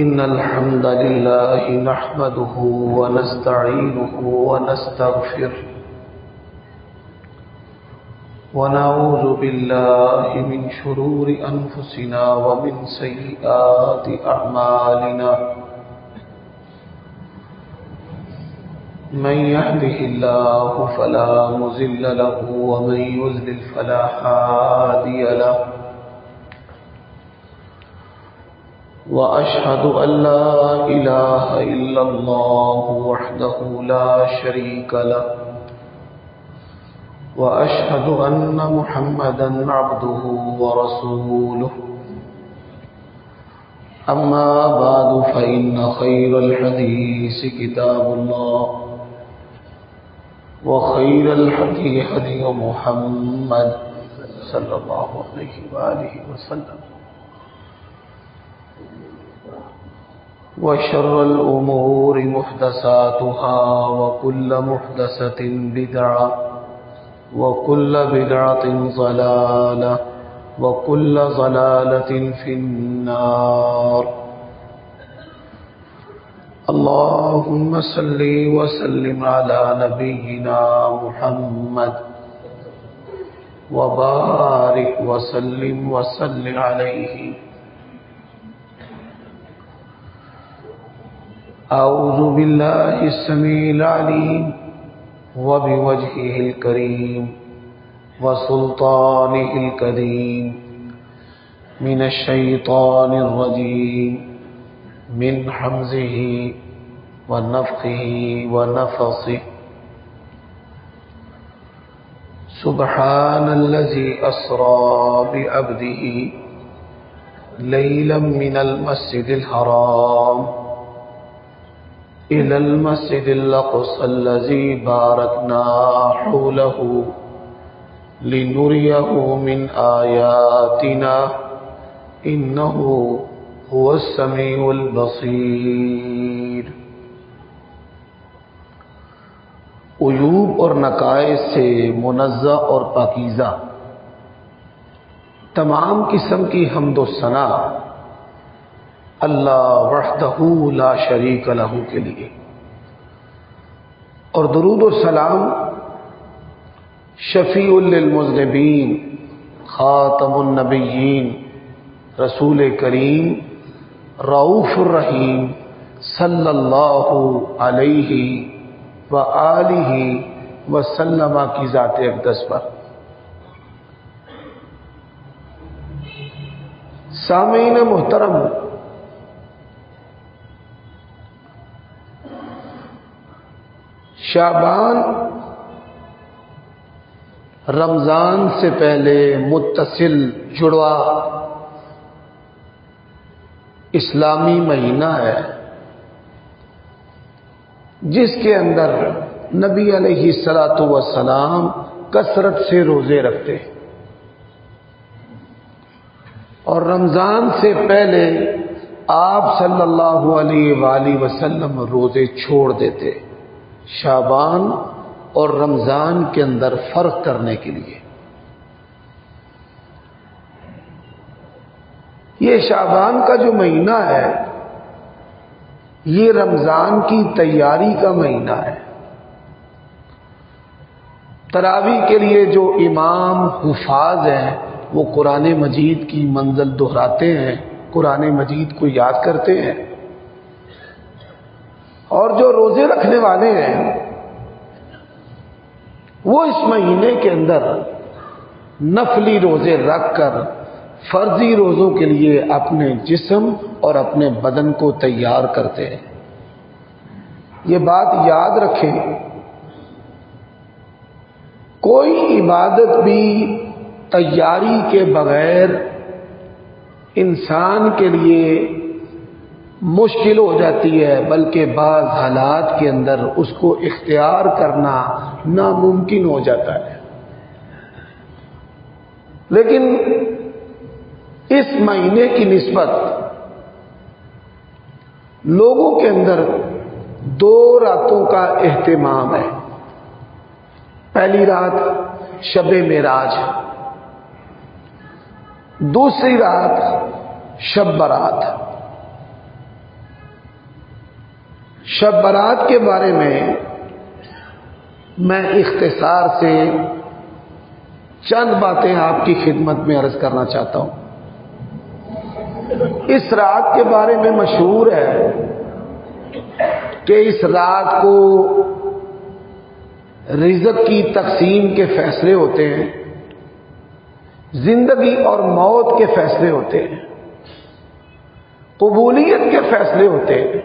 إن الحمد لله نحمده ونستعينه ونستغفره ونعوذ بالله من شرور أنفسنا ومن سيئات أعمالنا من يهده الله فلا مضل له ومن يضلل فلا هادي له وأشهد أن لا إله إلا الله وحده لا شريك له وأشهد أن محمدا عبده ورسوله أما بعد فإن خير الحديث كتاب الله وخير الهدي هدي محمد صلى الله عليه وآله وسلم وشر الأمور محدثاتها وكل محدثة بدعة وكل بدعة ضلالة وكل ضلالة في النار اللهم صل وسلم على نبينا محمد وبارك وسلم وصل عليه. أعوذ بالله السميع العليم وبوجهه الكريم وسلطانه القديم من الشيطان الرجيم من حمزه ونفخه ونفثه. سبحان الذي أسرى بعبده ليلا من المسجد الحرام إلى المسجد الأقصى الذي باركنا حوله لنريه من آياتنا إنه هو السميع البصير. عیوب اور نقائص سے منزہ اور پاکیزہ تمام قسم کی حمد و ثنا اللہ وحدہ لا شریک لہ کے لیے، اور درود و سلام شفیع للمذنبین خاتم النبیین رسول کریم رؤوف الرحیم صلی اللہ علیہ وآلہ وسلم کی ذات اقدس پر. سامعین محترم، شعبان رمضان سے پہلے متصل جڑوا اسلامی مہینہ ہے جس کے اندر نبی علیہ الصلاۃ والسلام کثرت سے روزے رکھتے، اور رمضان سے پہلے آپ صلی اللہ علیہ وآلہ وسلم روزے چھوڑ دیتے، شعبان اور رمضان کے اندر فرق کرنے کے لیے. یہ شعبان کا جو مہینہ ہے یہ رمضان کی تیاری کا مہینہ ہے. تراویح کے لیے جو امام حفاظ ہیں وہ قرآن مجید کی منزل دہراتے ہیں، قرآن مجید کو یاد کرتے ہیں، اور جو روزے رکھنے والے ہیں وہ اس مہینے کے اندر نفلی روزے رکھ کر فرضی روزوں کے لیے اپنے جسم اور اپنے بدن کو تیار کرتے ہیں. یہ بات یاد رکھیں، کوئی عبادت بھی تیاری کے بغیر انسان کے لیے مشکل ہو جاتی ہے، بلکہ بعض حالات کے اندر اس کو اختیار کرنا ناممکن ہو جاتا ہے. لیکن اس مہینے کی نسبت لوگوں کے اندر 2 راتوں کا اہتمام ہے. پہلی رات شب معراج، دوسری رات شب برات. شب برات کے بارے میں اختصار سے چند باتیں آپ کی خدمت میں عرض کرنا چاہتا ہوں۔ اس رات کے بارے میں مشہور ہے کہ اس رات کو رزق کی تقسیم کے فیصلے ہوتے ہیں، زندگی اور موت کے فیصلے ہوتے ہیں، قبولیت کے فیصلے ہوتے ہیں۔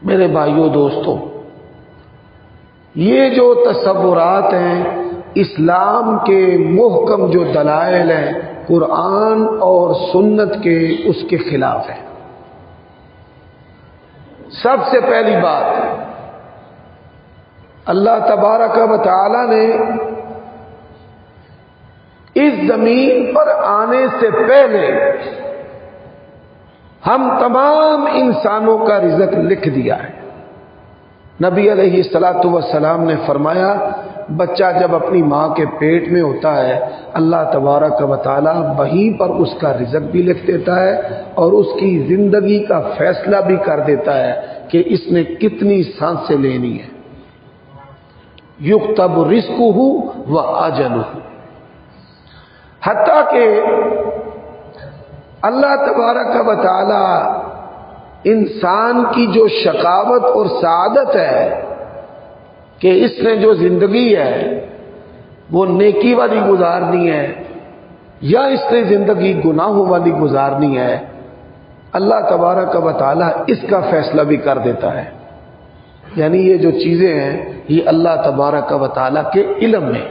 میرے بھائیوں دوستوں، یہ جو تصورات ہیں اسلام کے محکم جو دلائل ہیں قرآن اور سنت کے، اس کے خلاف ہے۔ سب سے پہلی بات، اللہ تبارک و تعالی نے اس زمین پر آنے سے پہلے ہم تمام انسانوں کا رزق لکھ دیا ہے۔ نبی علیہ الصلوۃ والسلام نے فرمایا، بچہ جب اپنی ماں کے پیٹ میں ہوتا ہے اللہ تبارک و تعالی وہیں پر اس کا رزق بھی لکھ دیتا ہے اور اس کی زندگی کا فیصلہ بھی کر دیتا ہے کہ اس نے کتنی سانسیں لینی ہے۔ یکتب رزقہ واجلہ، حتیٰ کہ اللہ تبارک و تعالی انسان کی جو شقاوت اور سعادت ہے کہ اس نے جو زندگی ہے وہ نیکی والی گزارنی ہے یا اس نے زندگی گناہوں والی گزارنی ہے، اللہ تبارک و تعالی اس کا فیصلہ بھی کر دیتا ہے۔ یعنی یہ جو چیزیں ہیں یہ اللہ تبارک و تعالی کے علم میں۔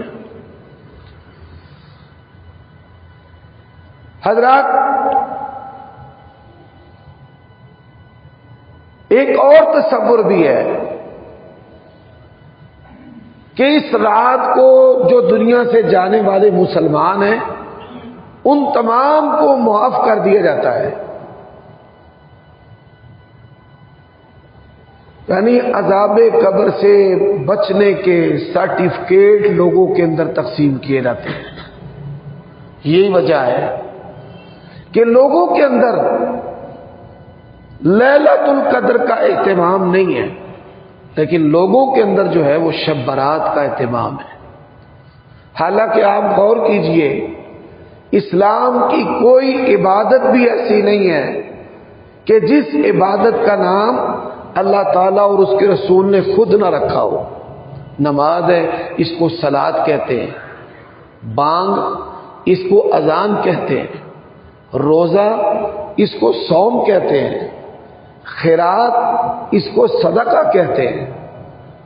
حضرات، ایک اور تصور بھی ہے کہ اس رات کو جو دنیا سے جانے والے مسلمان ہیں ان تمام کو معاف کر دیا جاتا ہے، یعنی عذاب قبر سے بچنے کے سرٹیفکیٹ لوگوں کے اندر تقسیم کیے جاتے ہیں۔ یہی وجہ ہے کہ لوگوں کے اندر لیلۃ القدر کا اہتمام نہیں ہے، لیکن لوگوں کے اندر جو ہے وہ شب برات کا اہتمام ہے۔ حالانکہ آپ غور کیجئے، اسلام کی کوئی عبادت بھی ایسی نہیں ہے کہ جس عبادت کا نام اللہ تعالیٰ اور اس کے رسول نے خود نہ رکھا ہو۔ نماز ہے، اس کو صلاۃ کہتے ہیں، بانگ اس کو اذان کہتے ہیں، روزہ اس کو صوم کہتے ہیں، خیرات اس کو صدقہ کہتے ہیں،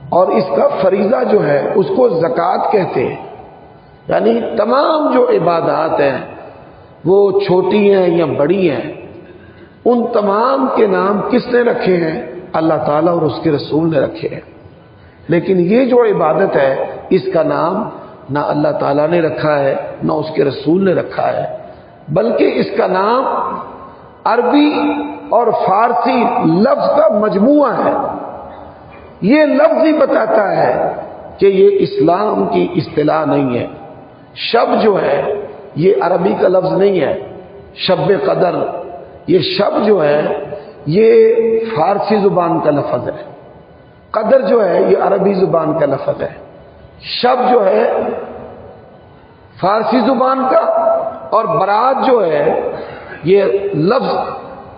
اور اس کا فریضہ جو ہے اس کو زکوٰۃ کہتے ہیں۔ یعنی تمام جو عبادات ہیں وہ چھوٹی ہیں یا بڑی ہیں، ان تمام کے نام کس نے رکھے ہیں؟ اللہ تعالیٰ اور اس کے رسول نے رکھے ہیں۔ لیکن یہ جو عبادت ہے اس کا نام نہ اللہ تعالیٰ نے رکھا ہے نہ اس کے رسول نے رکھا ہے، بلکہ اس کا نام عربی اور فارسی لفظ کا مجموعہ ہے۔ یہ لفظ ہی بتاتا ہے کہ یہ اسلام کی اصطلاح نہیں ہے۔ شب جو ہے یہ عربی کا لفظ نہیں ہے، شب قدر، یہ شب جو ہے یہ فارسی زبان کا لفظ ہے، قدر جو ہے یہ عربی زبان کا لفظ ہے، شب جو ہے فارسی زبان کا، اور برات جو ہے یہ لفظ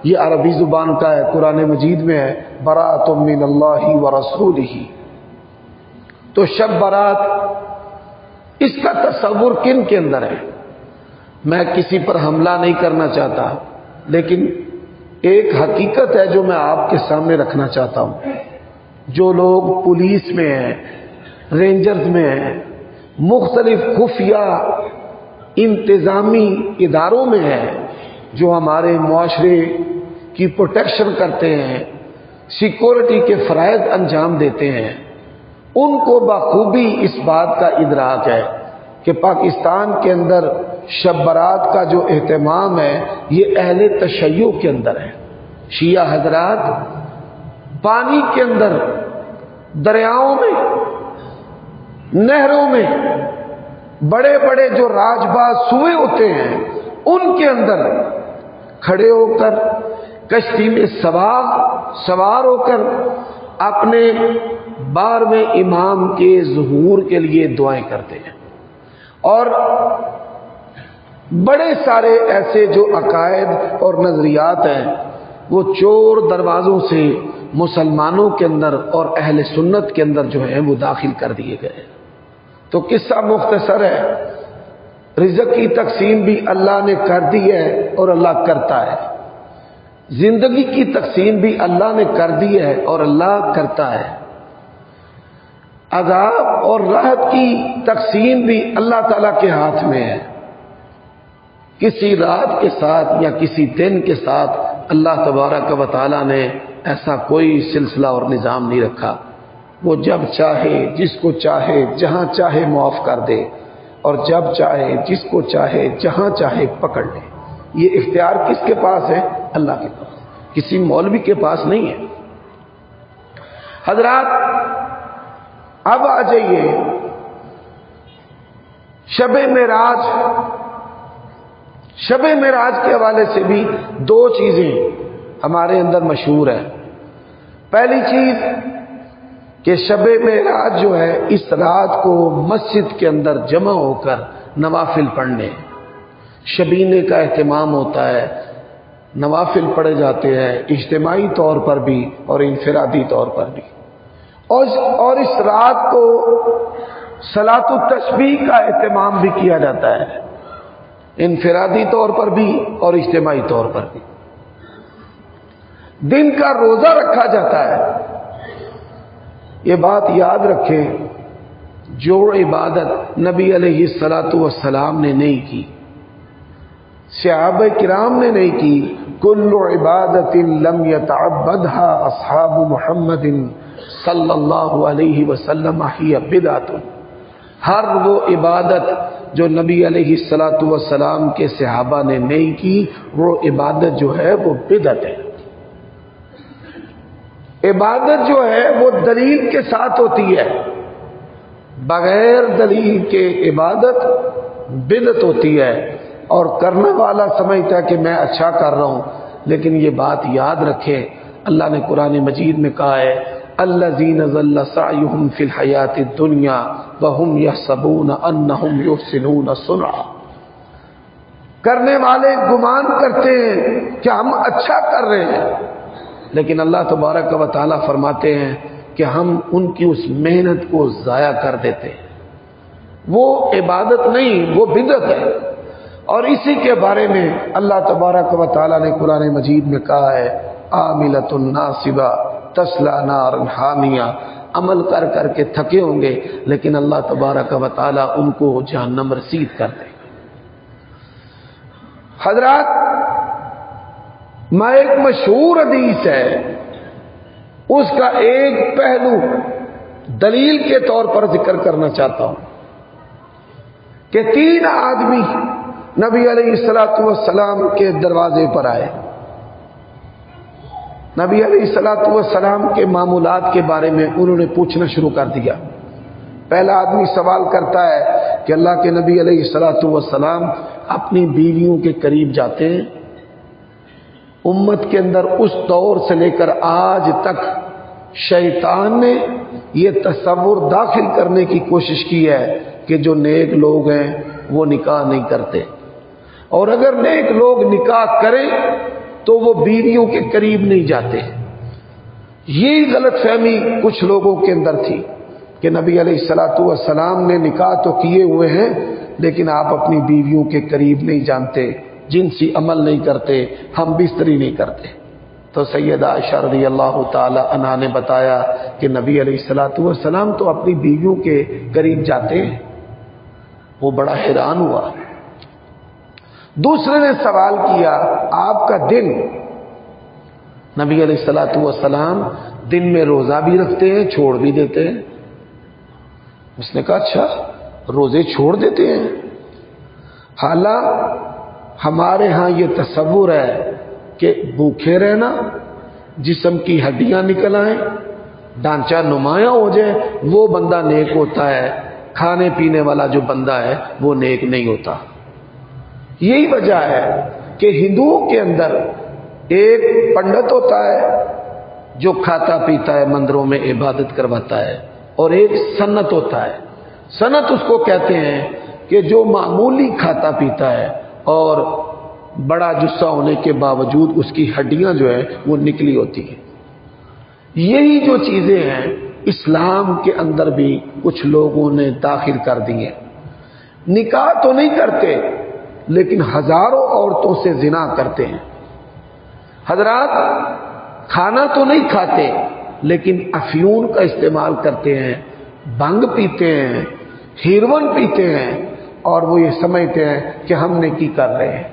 یہ عربی زبان کا ہے۔ قرآن مجید میں ہے برات من اللہ ورسولہ۔ تو شب برات اس کا تصور کن کے اندر ہے؟ میں کسی پر حملہ نہیں کرنا چاہتا، لیکن ایک حقیقت ہے جو میں آپ کے سامنے رکھنا چاہتا ہوں۔ جو لوگ پولیس میں ہیں، رینجرز میں ہیں، مختلف خفیہ انتظامی اداروں میں ہیں، جو ہمارے معاشرے کی پروٹیکشن کرتے ہیں، سیکورٹی کے فرائض انجام دیتے ہیں، ان کو بخوبی اس بات کا ادراک ہے کہ پاکستان کے اندر شب برات کا جو اہتمام ہے یہ اہل تشیع کے اندر ہے۔ شیعہ حضرات پانی کے اندر، دریاؤں میں، نہروں میں، بڑے بڑے جو راج باز سوئے ہوتے ہیں ان کے اندر کھڑے ہو کر کشتی میں سوار سوار ہو کر اپنے 12ویں امام کے ظہور کے لیے دعائیں کرتے ہیں، اور بڑے سارے ایسے جو عقائد اور نظریات ہیں وہ چور دروازوں سے مسلمانوں کے اندر اور اہل سنت کے اندر جو ہے وہ داخل کر دیے گئے۔ تو قصہ مختصر ہے، رزق کی تقسیم بھی اللہ نے کر دی ہے اور اللہ کرتا ہے، زندگی کی تقسیم بھی اللہ نے کر دی ہے اور اللہ کرتا ہے، عذاب اور راحت کی تقسیم بھی اللہ تعالی کے ہاتھ میں ہے۔ کسی رات کے ساتھ یا کسی دن کے ساتھ اللہ تبارک و تعالی نے ایسا کوئی سلسلہ اور نظام نہیں رکھا، وہ جب چاہے جس کو چاہے جہاں چاہے معاف کر دے، اور جب چاہے جس کو چاہے جہاں چاہے پکڑ لے۔ یہ اختیار کس کے پاس ہے؟ اللہ کے پاس، کسی مولوی کے پاس نہیں ہے۔ حضرات اب آ جائیے شب معراج۔ شب معراج کے حوالے سے بھی دو چیزیں ہمارے اندر مشہور ہیں۔ پہلی چیز کہ شب معراج جو ہے اس رات کو مسجد کے اندر جمع ہو کر نوافل پڑھنے، شبینے کا اہتمام ہوتا ہے، نوافل پڑھے جاتے ہیں اجتماعی طور پر بھی اور انفرادی طور پر بھی، اور اس رات کو صلاۃ التسبیح کا اہتمام بھی کیا جاتا ہے، انفرادی طور پر بھی اور اجتماعی طور پر بھی۔ دن کا روزہ رکھا جاتا ہے۔ یہ بات یاد رکھیں، جو عبادت نبی علیہ الصلوۃ والسلام نے نہیں کی، صحابہ کرام نے نہیں کی، کل عبادت لم یتعبدها اصحاب محمد صلی اللہ علیہ وسلم ہی بدعت، ہر وہ عبادت جو نبی علیہ الصلوۃ والسلام کے صحابہ نے نہیں کی، وہ عبادت جو ہے وہ بدعت ہے۔ عبادت جو ہے وہ دلیل کے ساتھ ہوتی ہے، بغیر دلیل کے عبادت بدعت ہوتی ہے، اور کرنے والا سمجھتا ہے کہ میں اچھا کر رہا ہوں، لیکن یہ بات یاد رکھیں، اللہ نے قرآن مجید میں کہا ہے الذین ضل سعیہم فی الحیاۃ الدنیا وہم یحسبون انہم یحسنون صنعا، کرنے والے گمان کرتے ہیں کہ ہم اچھا کر رہے ہیں، لیکن اللہ تبارک و تعالیٰ فرماتے ہیں کہ ہم ان کی اس محنت کو ضائع کر دیتے ہیں۔ وہ عبادت نہیں، وہ بدعت ہے۔ اور اسی کے بارے میں اللہ تبارک و تعالیٰ نے قرآن مجید میں کہا ہے عاملۃ ناصبہ تصلی نارا حامیہ، عمل کر کر کے تھکے ہوں گے لیکن اللہ تبارک و تعالیٰ ان کو جہنم رسید کر دے۔ حضرات میں ایک مشہور حدیث ہے، اس کا ایک پہلو دلیل کے طور پر ذکر کرنا چاہتا ہوں کہ 3 آدمی نبی علیہ الصلوۃ والسلام کے دروازے پر آئے، نبی علیہ الصلوۃ والسلام کے معمولات کے بارے میں انہوں نے پوچھنا شروع کر دیا۔ پہلا آدمی سوال کرتا ہے کہ اللہ کے نبی علیہ الصلوۃ والسلام اپنی بیویوں کے قریب جاتے ہیں؟ امت کے اندر اس دور سے لے کر آج تک شیطان نے یہ تصور داخل کرنے کی کوشش کی ہے کہ جو نیک لوگ ہیں وہ نکاح نہیں کرتے، اور اگر نیک لوگ نکاح کریں تو وہ بیویوں کے قریب نہیں جاتے۔ یہ غلط فہمی کچھ لوگوں کے اندر تھی کہ نبی علیہ الصلوۃ والسلام نے نکاح تو کیے ہوئے ہیں لیکن آپ اپنی بیویوں کے قریب نہیں جانتے، جنسی عمل نہیں کرتے، ہم بستری نہیں کرتے۔ تو سیدہ عائشہ رضی اللہ تعالی عنہا نے بتایا کہ نبی علیہ الصلوۃ والسلام تو اپنی بیویوں کے قریب جاتے ہیں۔ وہ بڑا حیران ہوا۔ دوسرے نے سوال کیا آپ کا دن، نبی علیہ الصلوۃ والسلام دن میں روزہ بھی رکھتے ہیں چھوڑ بھی دیتے ہیں۔ اس نے کہا اچھا روزے چھوڑ دیتے ہیں؟ حالانکہ ہمارے ہاں یہ تصور ہے کہ بھوکے رہنا، جسم کی ہڈیاں نکل آئیں، ڈھانچہ نمایاں ہو جائے، وہ بندہ نیک ہوتا ہے، کھانے پینے والا جو بندہ ہے وہ نیک نہیں ہوتا۔ یہی وجہ ہے کہ ہندوؤں کے اندر ایک پنڈت ہوتا ہے، جو کھاتا پیتا ہے مندروں میں عبادت کرواتا ہے، اور ایک سنت ہوتا ہے۔ سنت اس کو کہتے ہیں کہ جو معمولی کھاتا پیتا ہے اور بڑا جسہ ہونے کے باوجود اس کی ہڈیاں جو ہے وہ نکلی ہوتی ہیں۔ یہی جو چیزیں ہیں اسلام کے اندر بھی کچھ لوگوں نے داخل کر دی ہیں۔ نکاح تو نہیں کرتے لیکن ہزاروں عورتوں سے زنا کرتے ہیں۔ حضرات کھانا تو نہیں کھاتے لیکن افیون کا استعمال کرتے ہیں، بھنگ پیتے ہیں، ہیروئن پیتے ہیں، اور وہ یہ سمجھتے ہیں کہ ہم نیکی کر رہے ہیں۔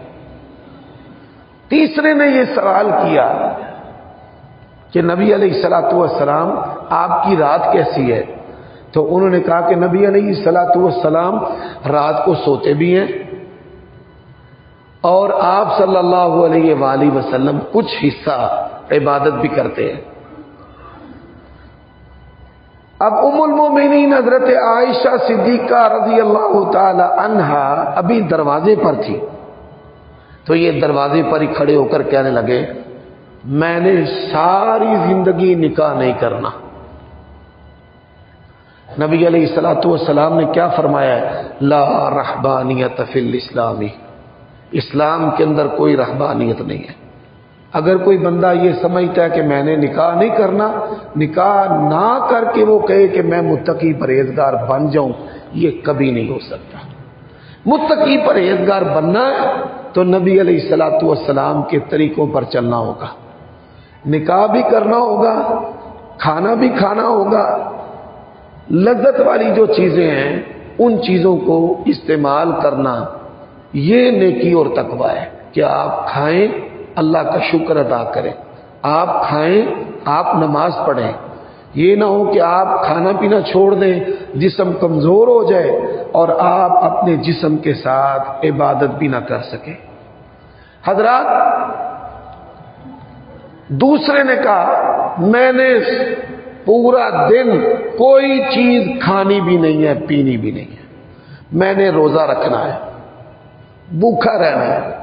تیسرے نے یہ سوال کیا کہ نبی علیہ الصلوۃ والسلام آپ کی رات کیسی ہے؟ تو انہوں نے کہا کہ نبی علیہ الصلوۃ والسلام رات کو سوتے بھی ہیں اور آپ صلی اللہ علیہ وآلہ وسلم کچھ حصہ عبادت بھی کرتے ہیں۔ اب ام المومنین حضرت عائشہ صدیقہ رضی اللہ تعالی عنہا ابھی دروازے پر تھی، تو یہ دروازے پر ہی کھڑے ہو کر کہنے لگے میں نے ساری زندگی نکاح نہیں کرنا۔ نبی علیہ الصلوۃ والسلام نے کیا فرمایا ہے؟ لا رہبانیت فی الاسلام، اسلام کے اندر کوئی رہبانیت نہیں ہے۔ اگر کوئی بندہ یہ سمجھتا ہے کہ میں نے نکاح نہیں کرنا، نکاح نہ کر کے وہ کہے کہ میں متقی پرہیزگار بن جاؤں، یہ کبھی نہیں ہو سکتا۔ متقی پرہیزگار بننا ہے تو نبی علیہ الصلوۃ والسلام کے طریقوں پر چلنا ہوگا، نکاح بھی کرنا ہوگا، کھانا بھی کھانا ہوگا، لذت والی جو چیزیں ہیں ان چیزوں کو استعمال کرنا، یہ نیکی اور تقوی ہے کہ آپ کھائیں اللہ کا شکر ادا کریں، آپ کھائیں آپ نماز پڑھیں، یہ نہ ہو کہ آپ کھانا پینا چھوڑ دیں، جسم کمزور ہو جائے اور آپ اپنے جسم کے ساتھ عبادت بھی نہ کر سکیں۔ حضرات دوسرے نے کہا میں نے پورا دن کوئی چیز کھانی بھی نہیں ہے پینی بھی نہیں ہے، میں نے روزہ رکھنا ہے، بھوکا رہنا ہے۔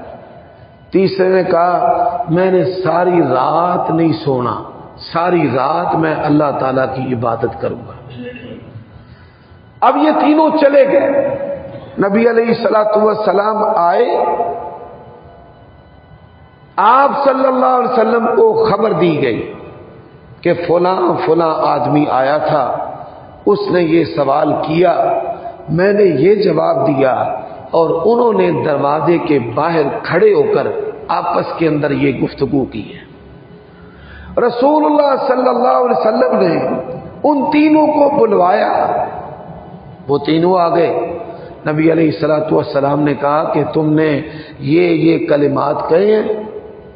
تیسرے نے کہا میں نے ساری رات نہیں سونا، ساری رات میں اللہ تعالیٰ کی عبادت کروں گا۔ اب یہ تینوں چلے گئے، نبی علیہ الصلوۃ والسلام آئے، آپ صلی اللہ علیہ وسلم کو خبر دی گئی کہ فلاں فلاں آدمی آیا تھا، اس نے یہ سوال کیا، میں نے یہ جواب دیا، اور انہوں نے دروازے کے باہر کھڑے ہو کر آپس کے اندر یہ گفتگو کی ہے۔ رسول اللہ صلی اللہ علیہ وسلم نے ان تینوں کو بلوایا، وہ تینوں آ گئے۔ نبی علیہ الصلوۃ والسلام نے کہا کہ تم نے یہ کلمات کہے ہیں؟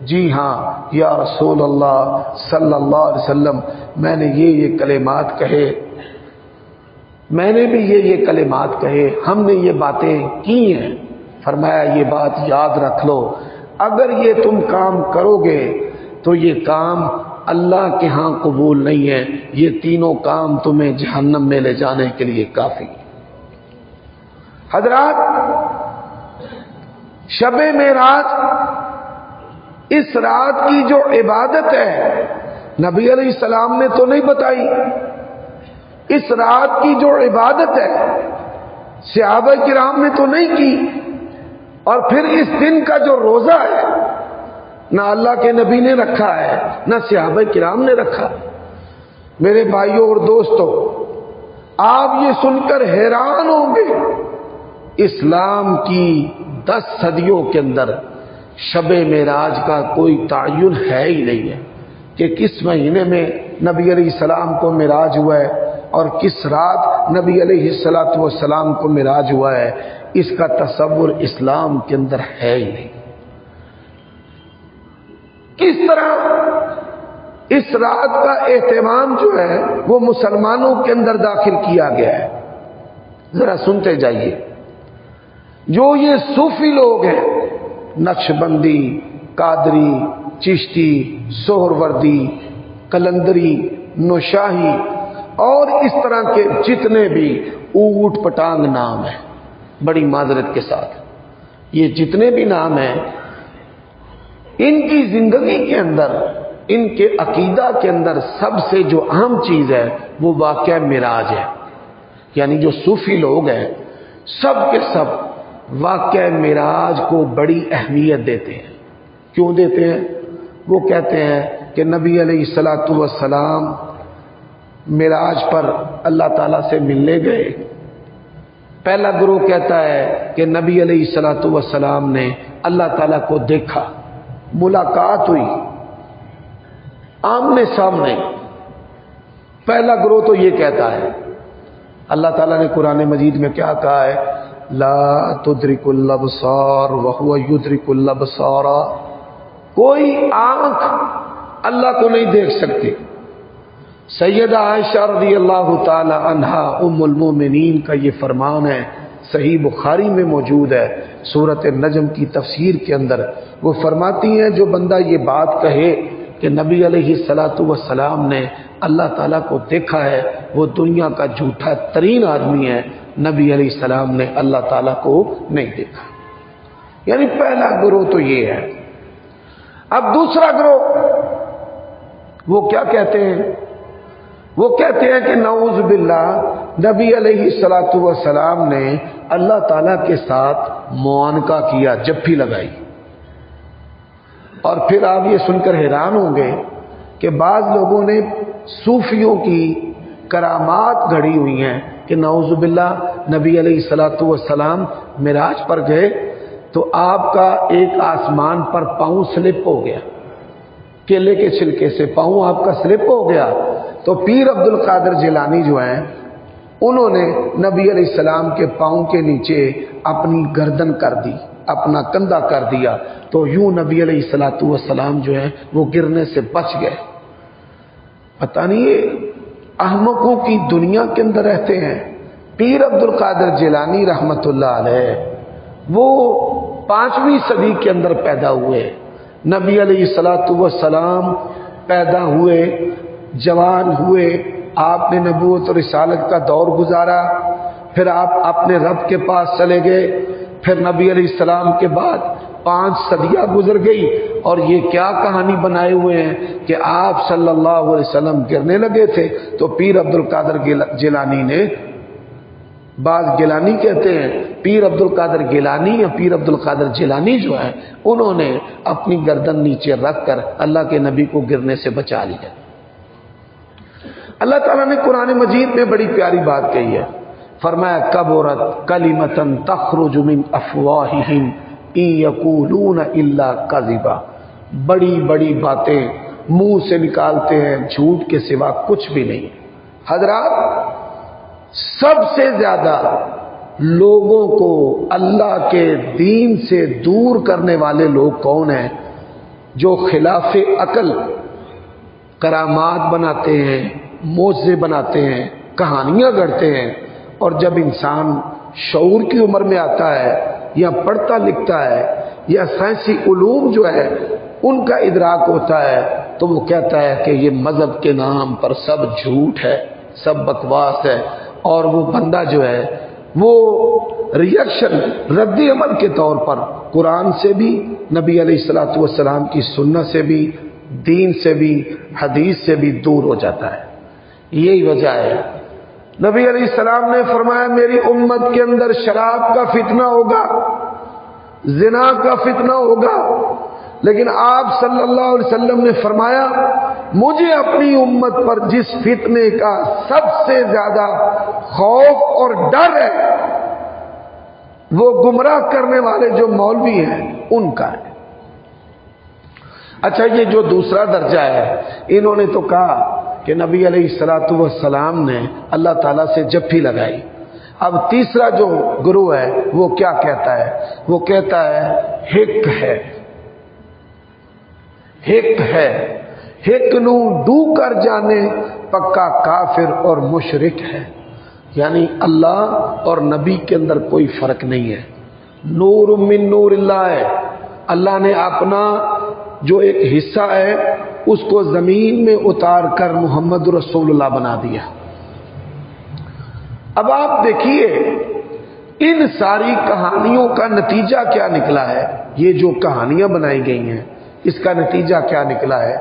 جی ہاں یا رسول اللہ صلی اللہ علیہ وسلم، میں نے یہ کلمات کہے، میں نے بھی یہ کلمات کہے، ہم نے یہ باتیں کی ہیں۔ فرمایا یہ بات یاد رکھ لو، اگر یہ تم کام کرو گے تو یہ کام اللہ کے ہاں قبول نہیں ہے، یہ تینوں کام تمہیں جہنم میں لے جانے کے لیے کافی۔ حضرات شب معراج، اس رات کی جو عبادت ہے نبی علیہ السلام نے تو نہیں بتائی، اس رات کی جو عبادت ہے صحابہ کرام نے تو نہیں کی، اور پھر اس دن کا جو روزہ ہے نہ اللہ کے نبی نے رکھا ہے نہ صحابہ کرام نے رکھا۔ میرے بھائیوں اور دوستوں، آپ یہ سن کر حیران ہوں گے، اسلام کی 10 صدیوں کے اندر شب معراج کا کوئی تعین ہے ہی نہیں ہے کہ کس مہینے میں نبی علیہ السلام کو معراج ہوا ہے اور کس رات نبی علیہ الصلوۃ والسلام کو معراج ہوا ہے، اس کا تصور اسلام کے اندر ہے ہی نہیں۔ کس طرح اس رات کا اہتمام جو ہے وہ مسلمانوں کے اندر داخل کیا گیا ہے، ذرا سنتے جائیے۔ جو یہ صوفی لوگ ہیں، نقشبندی، قادری، چشتی، سہروردی، قلندری، نوشاہی اور اس طرح کے جتنے بھی اوٹ پٹانگ نام ہیں، بڑی معذرت کے ساتھ یہ جتنے بھی نام ہیں، ان کی زندگی کے اندر ان کے عقیدہ کے اندر سب سے جو اہم چیز ہے وہ واقعہ معراج ہے. یعنی جو صوفی لوگ ہیں سب کے سب واقعہ معراج کو بڑی اہمیت دیتے ہیں. کیوں دیتے ہیں؟ وہ کہتے ہیں کہ نبی علیہ الصلوۃ والسلام معراج پر اللہ تعالیٰ سے ملنے گئے. پہلا گروہ کہتا ہے کہ نبی علیہ الصلوۃ والسلام نے اللہ تعالیٰ کو دیکھا، ملاقات ہوئی آمنے سامنے. پہلا گروہ تو یہ کہتا ہے. اللہ تعالیٰ نے قرآن مجید میں کیا کہا ہے؟ لا تدرک الابصار وہو یدرک الابصار. کوئی آنکھ اللہ کو نہیں دیکھ سکتی. سیدہ عائشہ رضی اللہ تعالی عنہا ام المومنین کا یہ فرمان ہے، صحیح بخاری میں موجود ہے، سورۃ النجم کی تفسیر کے اندر. وہ فرماتی ہیں جو بندہ یہ بات کہے کہ نبی علیہ الصلوۃ والسلام نے اللہ تعالیٰ کو دیکھا ہے، وہ دنیا کا جھوٹا ترین آدمی ہے. نبی علیہ السلام نے اللہ تعالیٰ کو نہیں دیکھا. یعنی پہلا گروہ تو یہ ہے. اب دوسرا گروہ وہ کیا کہتے ہیں؟ وہ کہتے ہیں کہ نعوذ باللہ نبی علیہ الصلوۃ والسلام نے اللہ تعالیٰ کے ساتھ معانقہ کیا، جپھی لگائی. اور پھر آپ یہ سن کر حیران ہوں گے کہ بعض لوگوں نے صوفیوں کی کرامات گھڑی ہوئی ہیں کہ نعوذ باللہ نبی علیہ الصلوۃ والسلام معراج پر گئے تو آپ کا ایک آسمان پر پاؤں سلپ ہو گیا، کیلے کے چھلکے سے پاؤں آپ کا سلپ ہو گیا. تو پیر عبد القادر جیلانی جو ہیں انہوں نے نبی علیہ السلام کے پاؤں کے نیچے اپنی گردن کر دی، اپنا کندھا کر دیا، تو یوں نبی علیہ الصلوۃ والسلام جو ہیں وہ گرنے سے بچ گئے. پتہ نہیں یہ احمقوں کی دنیا کے اندر رہتے ہیں. پیر عبد القادر جیلانی رحمت اللہ علیہ وہ 5ویں صدی کے اندر پیدا ہوئے. نبی علیہ الصلوۃ والسلام پیدا ہوئے، جوان ہوئے، آپ نے نبوت اور رسالت کا دور گزارا، پھر آپ اپنے رب کے پاس چلے گئے. پھر نبی علیہ السلام کے بعد 5 صدیاں گزر گئی اور یہ کیا کہانی بنائے ہوئے ہیں کہ آپ صلی اللہ علیہ وسلم گرنے لگے تھے تو پیر عبد القادر جیلانی نے، بعض گیلانی کہتے ہیں، پیر عبد القادر گیلانی یا پیر عبد القادر جیلانی جو ہے انہوں نے اپنی گردن نیچے رکھ کر اللہ کے نبی کو گرنے سے بچا لیا. اللہ تعالیٰ نے قرآن مجید میں بڑی پیاری بات کہی ہے. فرمایا کبرت کلمۃ تخرج من افواہہم ان یقولون الا کذبا. بڑی بڑی باتیں منہ سے نکالتے ہیں جھوٹ کے سوا کچھ بھی نہیں. حضرات سب سے زیادہ لوگوں کو اللہ کے دین سے دور کرنے والے لوگ کون ہیں؟ جو خلاف عقل کرامات بناتے ہیں، معجزے بناتے ہیں، کہانیاں گڑھتے ہیں، اور جب انسان شعور کی عمر میں آتا ہے یا پڑھتا لکھتا ہے یا سائنسی علوم جو ہے ان کا ادراک ہوتا ہے تو وہ کہتا ہے کہ یہ مذہب کے نام پر سب جھوٹ ہے، سب بکواس ہے. اور وہ بندہ جو ہے وہ ریئیکشن، رد عمل کے طور پر قرآن سے بھی، نبی علیہ الصلوۃ والسلام کی سنت سے بھی، دین سے بھی، حدیث سے بھی دور ہو جاتا ہے. یہی وجہ ہے نبی علیہ السلام نے فرمایا میری امت کے اندر شراب کا فتنہ ہوگا، زنا کا فتنہ ہوگا، لیکن آپ صلی اللہ علیہ وسلم نے فرمایا مجھے اپنی امت پر جس فتنے کا سب سے زیادہ خوف اور ڈر ہے وہ گمراہ کرنے والے جو مولوی ہیں ان کا ہے. اچھا یہ جو دوسرا درجہ ہے انہوں نے تو کہا کہ نبی علیہ الصلوۃ والسلام نے اللہ تعالیٰ سے جپھی لگائی. اب تیسرا جو گروہ ہے وہ کیا کہتا ہے؟ وہ کہتا ہے ہک ہے، ہک ہے، ہک نو ڈو کر جانے پکا کافر اور مشرک ہے. یعنی اللہ اور نبی کے اندر کوئی فرق نہیں ہے. نور من نور اللہ ہے. اللہ نے اپنا جو ایک حصہ ہے اس کو زمین میں اتار کر محمد رسول اللہ بنا دیا. اب آپ دیکھیے ان ساری کہانیوں کا نتیجہ کیا نکلا ہے. یہ جو کہانیاں بنائی گئی ہیں اس کا نتیجہ کیا نکلا ہے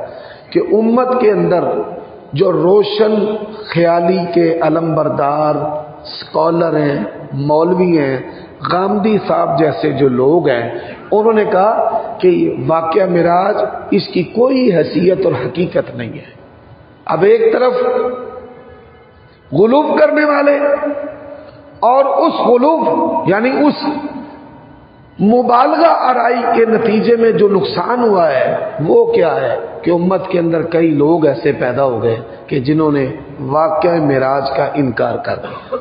کہ امت کے اندر جو روشن خیالی کے علم بردار اسکالر ہیں، مولوی ہیں، غامدی صاحب جیسے جو لوگ ہیں، انہوں نے کہا کہ واقعہ معراج اس کی کوئی حیثیت اور حقیقت نہیں ہے۔ اب ایک طرف غلو کرنے والے اور اس غلو یعنی اس مبالغہ آرائی کے نتیجے میں جو نقصان ہوا ہے وہ کیا ہے کہ امت کے اندر کئی لوگ ایسے پیدا ہو گئے کہ جنہوں نے واقعہ معراج کا انکار کر دیا۔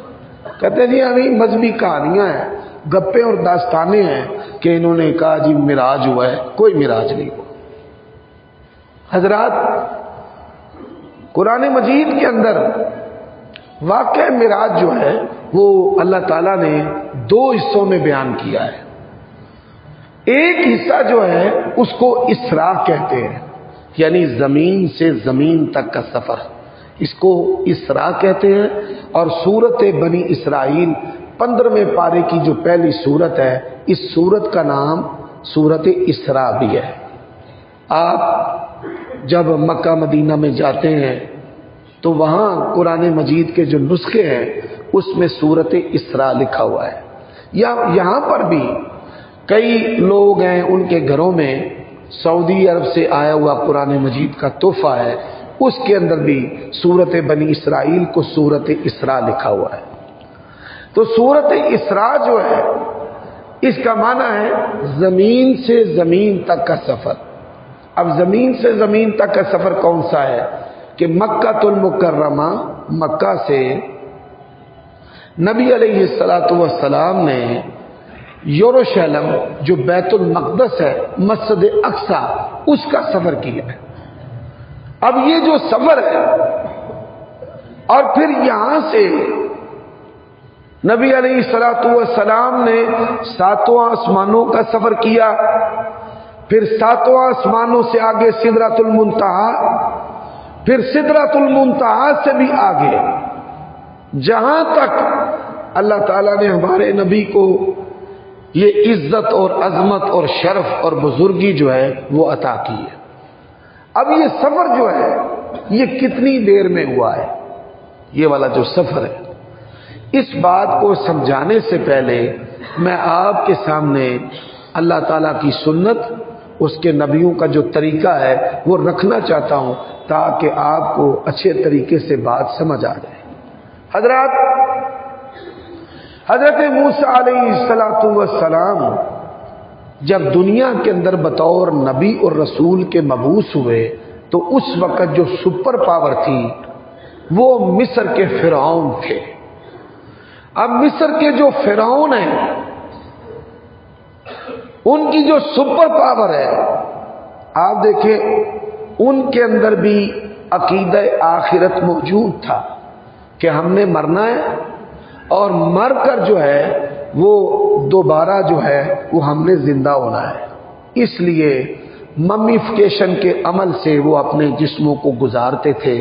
کہتے جی ابھی مذہبی کہانیاں ہیں، گپیں اور داستانیں ہیں کہ انہوں نے کہا جی معراج ہوا ہے، کوئی معراج نہیں ہوا۔ حضرات، قرآن مجید کے اندر واقعہ معراج جو ہے وہ اللہ تعالیٰ نے دو حصوں میں بیان کیا ہے۔ ایک حصہ جو ہے اس کو اسراء کہتے ہیں، یعنی زمین سے زمین تک کا سفر، اس کو اسراء کہتے ہیں۔ اور سورت بنی اسرائیل 15ویں پارے کی جو پہلی سورت ہے، اس سورت کا نام سورت اسراء بھی ہے۔ آپ جب مکہ مدینہ میں جاتے ہیں تو وہاں قرآن مجید کے جو نسخے ہیں اس میں سورت اسراء لکھا ہوا ہے۔ یا یہاں پر بھی کئی لوگ ہیں، ان کے گھروں میں سعودی عرب سے آیا ہوا قرآن مجید کا تحفہ ہے، اس کے اندر بھی سورت بنی اسرائیل کو سورت اسراء لکھا ہوا ہے۔ تو سورت اسراء جو ہے اس کا معنی ہے زمین سے زمین تک کا سفر۔ اب زمین سے زمین تک کا سفر کون سا ہے کہ مکہ المکرمہ، مکہ سے نبی علیہ السلام نے یروشلم جو بیت المقدس ہے، مسجد اقصی، اس کا سفر کیا ہے۔ اب یہ جو سفر ہے اور پھر یہاں سے نبی علیہ السلام نے 7 آسمانوں کا سفر کیا، پھر 7 آسمانوں سے آگے سدرۃ المنتہا، پھر سدرۃ المنتہا سے بھی آگے، جہاں تک اللہ تعالیٰ نے ہمارے نبی کو یہ عزت اور عظمت اور شرف اور بزرگی جو ہے وہ عطا کی ہے۔ اب یہ سفر جو ہے یہ کتنی دیر میں ہوا ہے، یہ والا جو سفر ہے، اس بات کو سمجھانے سے پہلے میں آپ کے سامنے اللہ تعالیٰ کی سنت، اس کے نبیوں کا جو طریقہ ہے وہ رکھنا چاہتا ہوں تاکہ آپ کو اچھے طریقے سے بات سمجھ آ جائے۔ حضرات، حضرت موسیٰ علیہ السلام جب دنیا کے اندر بطور نبی اور رسول کے مبعوث ہوئے تو اس وقت جو سپر پاور تھی وہ مصر کے فرعون تھے۔ اب مصر کے جو فرعون ہیں ان کی جو سپر پاور ہے، آپ دیکھیں ان کے اندر بھی عقیدہ آخرت موجود تھا کہ ہم نے مرنا ہے اور مر کر جو ہے وہ دوبارہ جو ہے وہ ہم نے زندہ ہونا ہے۔ اس لیے ممیفکیشن کے عمل سے وہ اپنے جسموں کو گزارتے تھے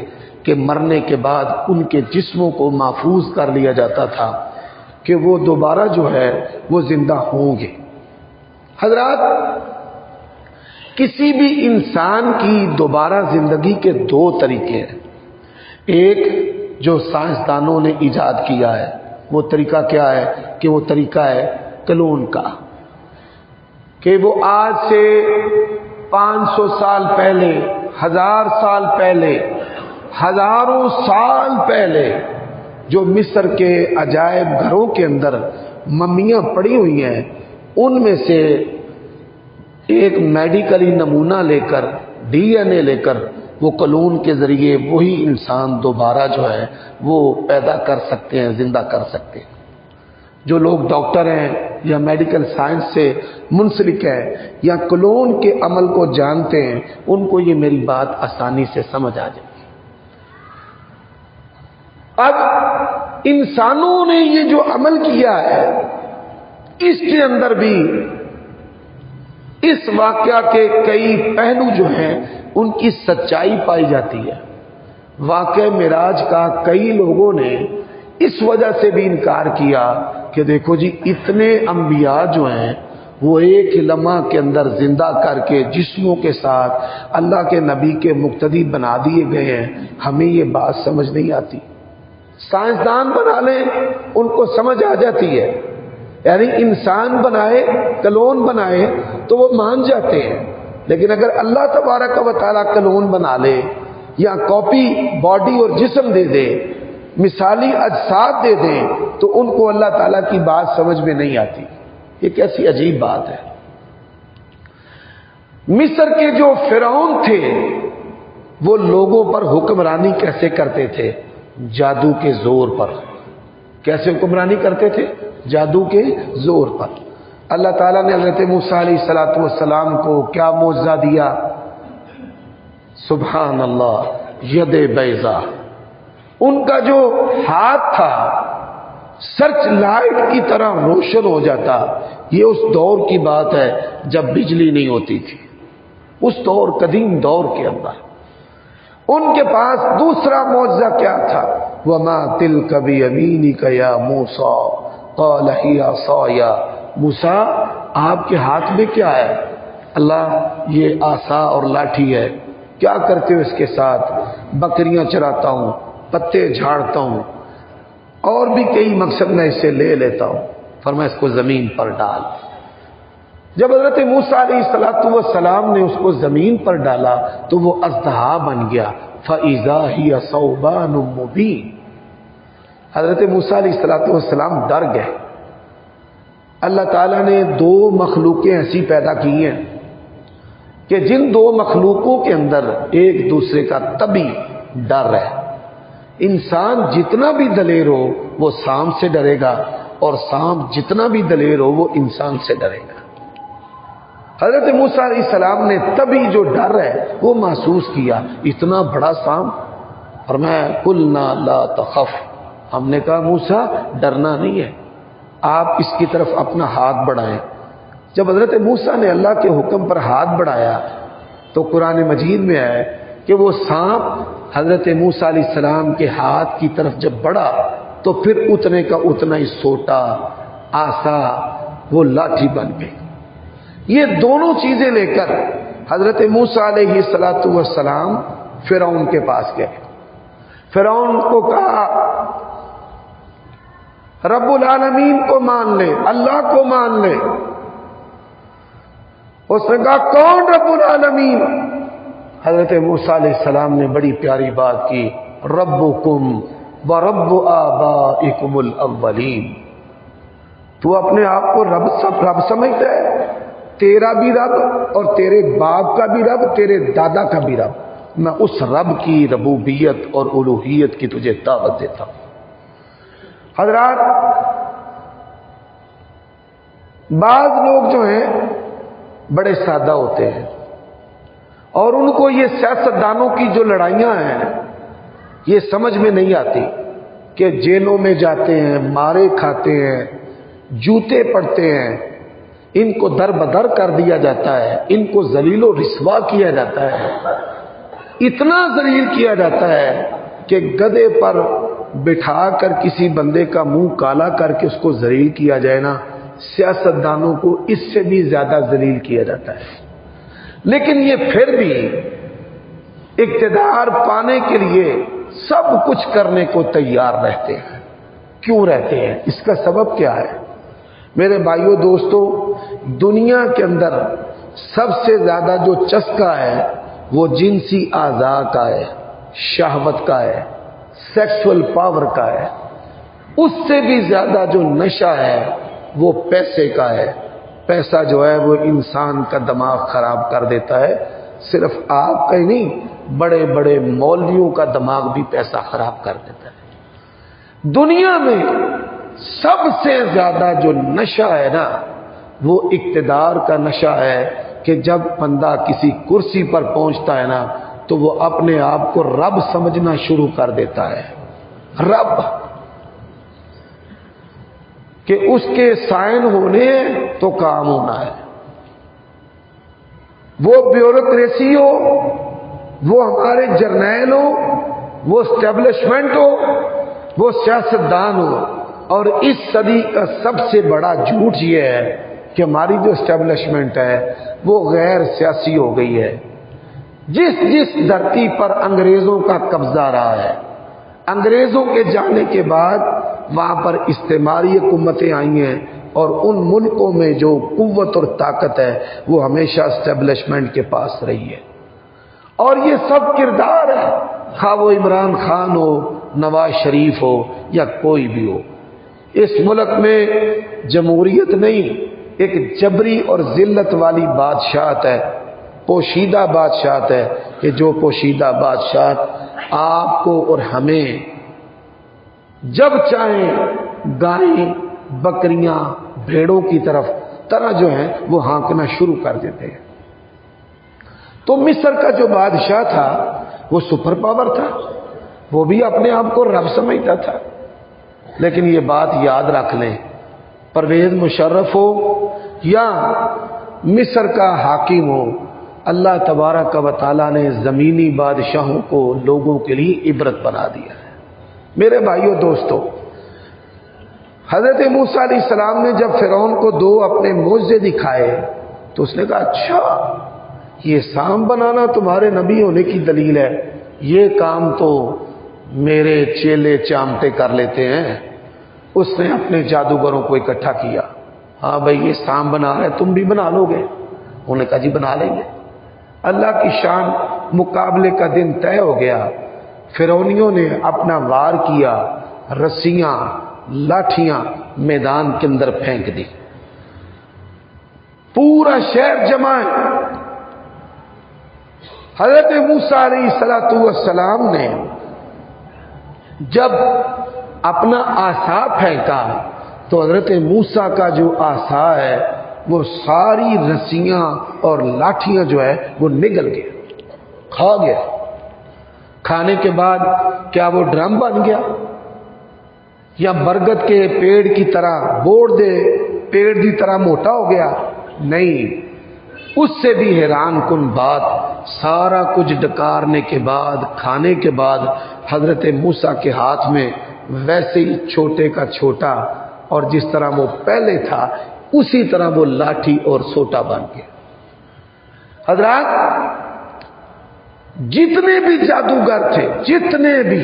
کہ مرنے کے بعد ان کے جسموں کو محفوظ کر لیا جاتا تھا کہ وہ دوبارہ جو ہے وہ زندہ ہوں گے۔ حضرات، کسی بھی انسان کی دوبارہ زندگی کے 2 طریقے ہیں۔ ایک جو سائنسدانوں نے ایجاد کیا ہے، وہ طریقہ کیا ہے کہ وہ طریقہ ہے کلون کا، کہ وہ آج سے 500 سال پہلے، 1000 سال پہلے، ہزاروں سال پہلے جو مصر کے عجائب گھروں کے اندر ممیاں پڑی ہوئی ہیں ان میں سے ایک میڈیکلی نمونہ لے کر، ڈی این اے لے کر، وہ کلون کے ذریعے وہی انسان دوبارہ جو ہے وہ پیدا کر سکتے ہیں، زندہ کر سکتے ہیں۔ جو لوگ ڈاکٹر ہیں یا میڈیکل سائنس سے منسلک ہیں یا کلون کے عمل کو جانتے ہیں، ان کو یہ میری بات آسانی سے سمجھ آ جائے۔ اب انسانوں نے یہ جو عمل کیا ہے اس کے اندر بھی اس واقعہ کے کئی پہلو جو ہیں ان کی سچائی پائی جاتی ہے۔ واقعہ معراج کا کئی لوگوں نے اس وجہ سے بھی انکار کیا کہ دیکھو جی اتنے انبیاء جو ہیں وہ ایک ہی لمحہ کے اندر زندہ کر کے جسموں کے ساتھ اللہ کے نبی کے مقتدی بنا دیے گئے ہیں. ہمیں یہ بات سمجھ نہیں آتی. سائنسدان بنا لیں ان کو سمجھ آ جاتی ہے، یعنی انسان بنائے، کلون بنائے تو وہ مان جاتے ہیں. لیکن اگر اللہ تبارک و تعالیٰ کلون بنا لے یا کاپی باڈی اور جسم دے دے، مثالی اجساد دے دیں، تو ان کو اللہ تعالیٰ کی بات سمجھ میں نہیں آتی. یہ کیسی عجیب بات ہے. مصر کے جو فرعون تھے وہ لوگوں پر حکمرانی کیسے کرتے تھے؟ جادو کے زور پر. کیسے حکمرانی کرتے تھے؟ جادو کے زور پر. اللہ تعالیٰ نے حضرت موسیٰ علیہ السلام کو کیا معجزہ دیا؟ سبحان اللہ، ید بیضا. ان کا جو ہاتھ تھا سرچ لائٹ کی طرح روشن ہو جاتا. یہ اس دور کی بات ہے جب بجلی نہیں ہوتی تھی، اس دور، قدیم دور کے اندر. ان کے پاس دوسرا معجزہ کیا تھا؟ وما تلک بیمینک یا موسیٰ قال ہی عصای. موسیٰ آپ کے ہاتھ میں کیا ہے؟ اللہ، یہ عصا اور لاٹھی ہے. کیا کرتے ہو اس کے ساتھ؟ بکریاں چراتا ہوں، پتے جھاڑتا ہوں، اور بھی کئی مقصد میں اسے لے لیتا ہوں. فرمایا اس کو زمین پر ڈال. جب حضرت موسیٰ علیہ السلام نے اس کو زمین پر ڈالا تو وہ اژدہا بن گیا. فَإِذَا هِيَ ثَوْبَانٌ مُبِينٌ. حضرت موسیٰ علیہ السلام ڈر گئے. اللہ تعالیٰ نے دو مخلوقیں ایسی پیدا کی ہیں کہ جن دو مخلوقوں کے اندر ایک دوسرے کا طبعی ڈر ہے. انسان جتنا بھی دلیر ہو وہ سانپ سے ڈرے گا، اور سانپ جتنا بھی دلیر ہو وہ انسان سے ڈرے گا. حضرت موسیٰ علیہ السلام نے تبھی جو ڈر ہے وہ محسوس کیا. اتنا بڑا سانپ. فرمایا قلنا لا تخف. ہم نے کہا موسیٰ ڈرنا نہیں ہے، آپ اس کی طرف اپنا ہاتھ بڑھائیں. جب حضرت موسیٰ نے اللہ کے حکم پر ہاتھ بڑھایا تو قرآن مجید میں ہے کہ وہ سانپ حضرت موسیٰ علیہ السلام کے ہاتھ کی طرف جب بڑھا تو پھر اتنے کا اتنا ہی سوٹا، آسا، وہ لاٹھی بن گئی. یہ دونوں چیزیں لے کر حضرت موسیٰ علیہ السلام فرعون کے پاس گئے. فرعون کو کہا رب العالمین کو مان لے، اللہ کو مان لے. اس نے کہا کون رب العالمین؟ حضرت موسیٰ علیہ السلام نے بڑی پیاری بات کی. ربکم ورب آبائکم الاولین. تو اپنے آپ کو رب سمجھتا ہے؟ تیرا بھی رب اور تیرے باپ کا بھی رب، تیرے دادا کا بھی رب. میں اس رب کی ربوبیت اور الوہیت کی تجھے دعوت دیتا ہوں. حضرات، بعض لوگ جو ہیں بڑے سادہ ہوتے ہیں اور ان کو یہ سیاستدانوں کی جو لڑائیاں ہیں یہ سمجھ میں نہیں آتی کہ جیلوں میں جاتے ہیں، مارے کھاتے ہیں، جوتے پڑتے ہیں، ان کو در بدر کر دیا جاتا ہے، ان کو ذلیل و رسوا کیا جاتا ہے. اتنا ذلیل کیا جاتا ہے کہ گدھے پر بٹھا کر کسی بندے کا منہ کالا کر کے اس کو ذلیل کیا جائے نا، سیاستدانوں کو اس سے بھی زیادہ ذلیل کیا جاتا ہے. لیکن یہ پھر بھی اقتدار پانے کے لیے سب کچھ کرنے کو تیار رہتے ہیں. کیوں رہتے ہیں؟ اس کا سبب کیا ہے؟ میرے بھائیوں دوستو، دنیا کے اندر سب سے زیادہ جو چسکا ہے وہ جنسی اعضاء کا ہے، شہوت کا ہے، سیکسول پاور کا ہے. اس سے بھی زیادہ جو نشہ ہے وہ پیسے کا ہے. پیسہ جو ہے وہ انسان کا دماغ خراب کر دیتا ہے. صرف آپ کا ہی نہیں، بڑے بڑے مولویوں کا دماغ بھی پیسہ خراب کر دیتا ہے. دنیا میں سب سے زیادہ جو نشہ ہے نا وہ اقتدار کا نشہ ہے کہ جب بندہ کسی کرسی پر پہنچتا ہے نا تو وہ اپنے آپ کو رب سمجھنا شروع کر دیتا ہے. رب کہ اس کے سائن ہونے تو کام ہونا ہے. وہ بیوروکریسی ہو، وہ ہمارے جرنیل ہو، وہ اسٹیبلشمنٹ ہو، وہ سیاستدان ہو. اور اس صدی کا سب سے بڑا جھوٹ یہ ہے کہ ہماری جو اسٹیبلشمنٹ ہے وہ غیر سیاسی ہو گئی ہے۔ جس جس دھرتی پر انگریزوں کا قبضہ رہا ہے، انگریزوں کے جانے کے بعد وہاں پر استعماری حکومتیں آئی ہیں، اور ان ملکوں میں جو قوت اور طاقت ہے وہ ہمیشہ اسٹیبلشمنٹ کے پاس رہی ہے۔ اور یہ سب کردار ہے، خواہ وہ عمران خان ہو، نواز شریف ہو یا کوئی بھی ہو۔ اس ملک میں جمہوریت نہیں، ایک جبری اور ذلت والی بادشاہت ہے، پوشیدہ بادشاہت ہے، کہ جو پوشیدہ بادشاہت آپ کو اور ہمیں جب چاہیں گائیں، بکریاں، بھیڑوں کی طرح جو ہیں وہ ہانکنا شروع کر دیتے ہیں۔ تو مصر کا جو بادشاہ تھا وہ سپر پاور تھا، وہ بھی اپنے آپ کو رب سمجھتا تھا۔ لیکن یہ بات یاد رکھ لیں، پرویز مشرف ہو یا مصر کا حاکم ہو، اللہ تبارک و تعالیٰ نے زمینی بادشاہوں کو لوگوں کے لیے عبرت بنا دیا ہے۔ میرے بھائیوں دوستو، حضرت موسیٰ علیہ السلام نے جب فرعون کو 2 اپنے معجزے دکھائے تو اس نے کہا اچھا یہ سام بنانا تمہارے نبی ہونے کی دلیل ہے، یہ کام تو میرے چیلے چامٹے کر لیتے ہیں۔ اس نے اپنے جادوگروں کو اکٹھا کیا، ہاں بھائی یہ سام بنا رہے تم بھی بنا لو گے؟ انہوں نے کہا جی بنا لیں گے۔ اللہ کی شان، مقابلے کا دن طے ہو گیا۔ فرعونیوں نے اپنا وار کیا، رسیاں، لاٹھیاں میدان کے اندر پھینک دی، پورا شہر جمع ہے۔ حضرت موسیٰ علیہ السلام نے جب اپنا عصا پھینکا تو حضرت موسیٰ کا جو عصا ہے وہ ساری رسیاں اور لاٹھیاں جو ہے وہ نگل گئے، کھا گیا۔ کھانے کے بعد کیا وہ ڈرم بن گیا یا برگد کے پیڑ کی طرح بوڑ دے پیڑ کی طرح موٹا ہو گیا؟ نہیں، اس سے بھی حیران کن بات، سارا کچھ ڈکارنے کے بعد، کھانے کے بعد حضرت موسیٰ کے ہاتھ میں ویسے ہی چھوٹے کا چھوٹا، اور جس طرح وہ پہلے تھا اسی طرح وہ لاٹھی اور سوٹا بن گیا۔ حضرات، جتنے بھی جادوگر تھے، جتنے بھی،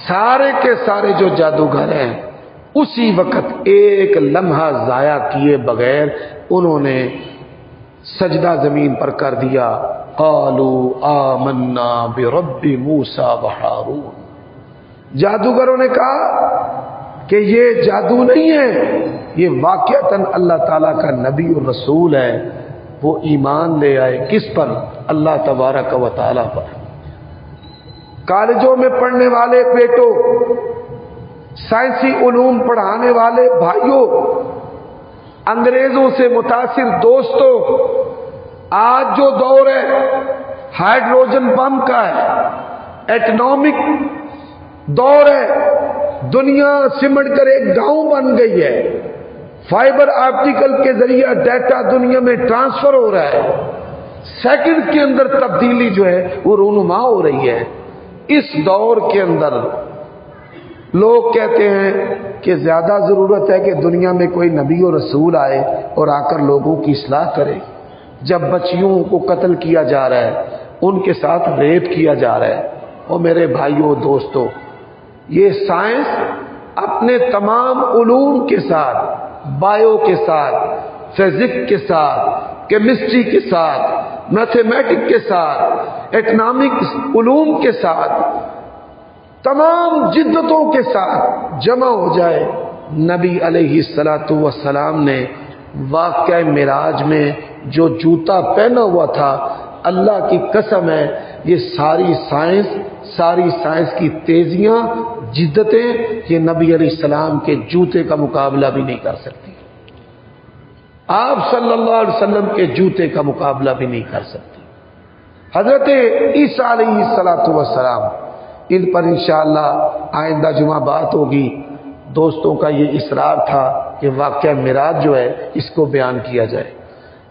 سارے کے سارے جو جادوگر ہیں، اسی وقت ایک لمحہ ضائع کیے بغیر انہوں نے سجدہ زمین پر کر دیا۔ قالوا آمنا برب موسیٰ وہارون، جادوگروں نے کہا کہ یہ جادو نہیں ہے، یہ واقعتاً اللہ تعالیٰ کا نبی اور رسول ہے۔ وہ ایمان لے آئے، کس پر؟ اللہ تبارک و تعالیٰ پر۔ کالجوں میں پڑھنے والے بیٹوں، سائنسی علوم پڑھانے والے بھائیوں، انگریزوں سے متاثر دوستوں، آج جو دور ہے ہائیڈروجن بم کا ہے، ایٹنامک دور ہے، دنیا سمٹ کر ایک گاؤں بن گئی ہے، فائبر آپٹیکل کے ذریعہ ڈیٹا دنیا میں ٹرانسفر ہو رہا ہے، سیکنڈ کے اندر تبدیلی جو ہے وہ رونما ہو رہی ہے۔ اس دور کے اندر لوگ کہتے ہیں کہ زیادہ ضرورت ہے کہ دنیا میں کوئی نبی و رسول آئے اور آ کر لوگوں کی اصلاح کرے۔ جب بچیوں کو قتل کیا جا رہا ہے، ان کے ساتھ ریپ کیا جا رہا ہے، اور میرے بھائیوں دوستوں، یہ سائنس اپنے تمام علوم کے ساتھ، بایو کے ساتھ، فزکس کے ساتھ، کیمسٹری کے ساتھ، میتھمیٹک کے ساتھ، اکنامکس علوم کے ساتھ، تمام جدتوں کے ساتھ جمع ہو جائے۔ نبی علیہ السلام نے واقعہ معراج میں جو جوتا پہنا ہوا تھا، اللہ کی قسم ہے یہ ساری سائنس کی تیزیاں، جدتیں، یہ نبی علیہ السلام کے جوتے کا مقابلہ بھی نہیں کر سکتی، آپ صلی اللہ علیہ وسلم کے جوتے کا مقابلہ بھی نہیں کر سکتی۔ حضرت عیسیٰ علیہ السلام، ان پر انشاءاللہ آئندہ جمعہ بات ہوگی۔ دوستوں کا یہ اصرار تھا کہ واقعہ معراج جو ہے اس کو بیان کیا جائے۔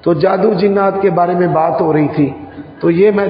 تو جادو جنات کے بارے میں بات ہو رہی تھی، تو یہ میں